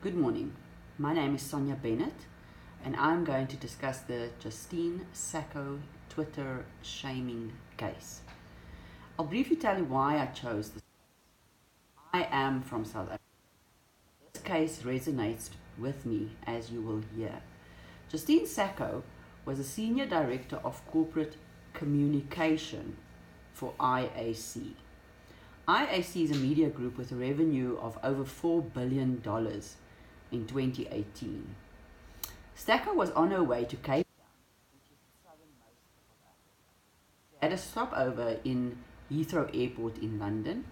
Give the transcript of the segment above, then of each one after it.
Good morning. My name is Sonia Bennett, and I'm going to discuss the Justine Sacco Twitter shaming case. I'll briefly tell you why I chose this. I am from South Africa. This case resonates with me, as you will hear. Justine Sacco was a senior director of corporate communication for IAC. IAC is a media group with a revenue of over $4 billion in 2018. Sacco was on her way to Cape Town, which is the southernmost of South Africa. She had a stopover in Heathrow Airport in London,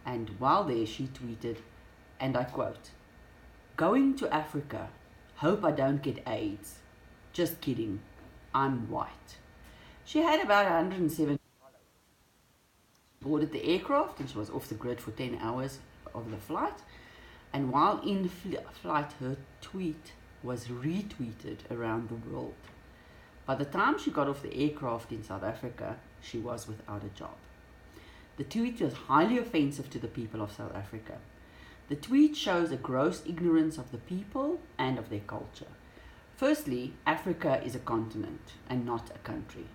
and while there she tweeted, and I quote, "Going to Africa, hope I don't get AIDS. Just kidding, I'm white." She had about 170 followers. She boarded the aircraft and she was off the grid for 10 hours of the flight. And while in flight, her tweet was retweeted around the world. By the time she got off the aircraft in South Africa, she was without a job. The tweet was highly offensive to the people of South Africa. The tweet shows a gross ignorance of the people and of their culture. Firstly, Africa is a continent and not a country.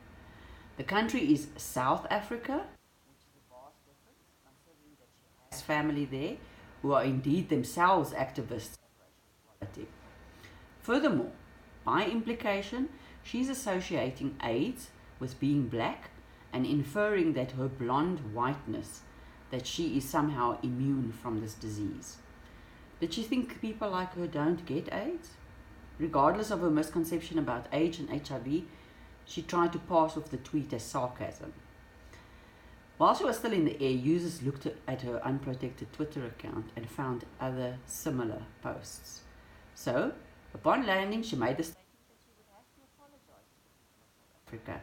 The country is South Africa, which is a vast difference considering that she has family there who are indeed themselves activists of racial equality. Furthermore, by implication, she's associating AIDS with being black and inferring that her blonde whiteness, that she is somehow immune from this disease. Did she think people like her don't get AIDS? Regardless of her misconception about AIDS and HIV, she tried to pass off the tweet as sarcasm. While she was still in the air, users looked at her unprotected Twitter account and found other similar posts. So, upon landing, she made the statement that she would have to apologize to the people of South Africa,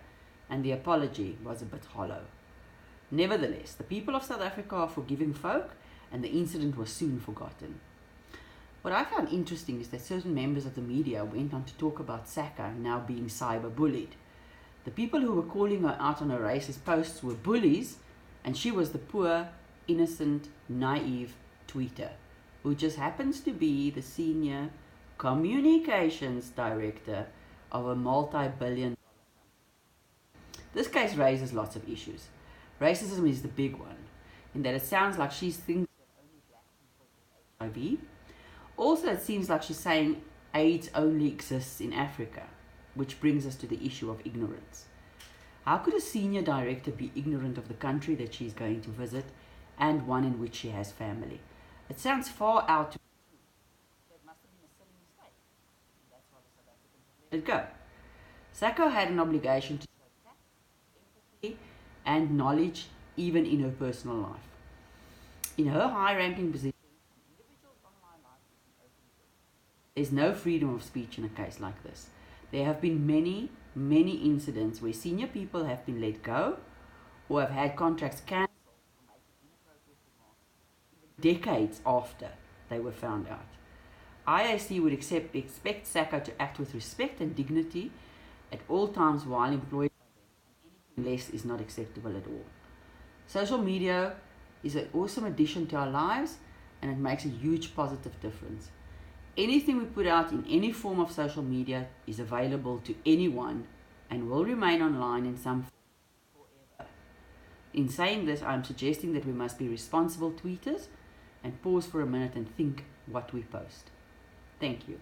and the apology was a bit hollow. Nevertheless, the people of South Africa are forgiving folk, and the incident was soon forgotten. What I found interesting is that certain members of the media went on to talk about Sacco now being cyberbullied. The people who were calling her out on her racist posts were bullies, and she was the poor, innocent, naive tweeter, who just happens to be the senior communications director of a multi-billion-dollar company. This case raises lots of issues. Racism is the big one, in that it sounds like she thinks that only black people get HIV. Also, it seems like she's saying AIDS only exists in Africa, which brings us to the issue of ignorance. How could a senior director be ignorant of the country that she's going to visit and one in which she has family? It sounds far out to be true. So it must have been a silly mistake. And that's why the South Africans have let it go. Sacco had an obligation to show tact, empathy, and knowledge even in her personal life. In her high-ranking position, an individual's online life is an open book. There's no freedom of speech in a case like this. There have been many incidents where senior people have been let go or have had contracts cancelled for making inappropriate remarks even decades after they were found out. IAC would expect Sacco to act with respect and dignity at all times while employed by them, and anything less is not acceptable at all. Social media is an awesome addition to our lives, and it makes a huge positive difference. Anything we put out in any form of social media is available to anyone and will remain online in some form forever. In saying this, I'm suggesting that we must be responsible tweeters and pause for a minute and think what we post. Thank you.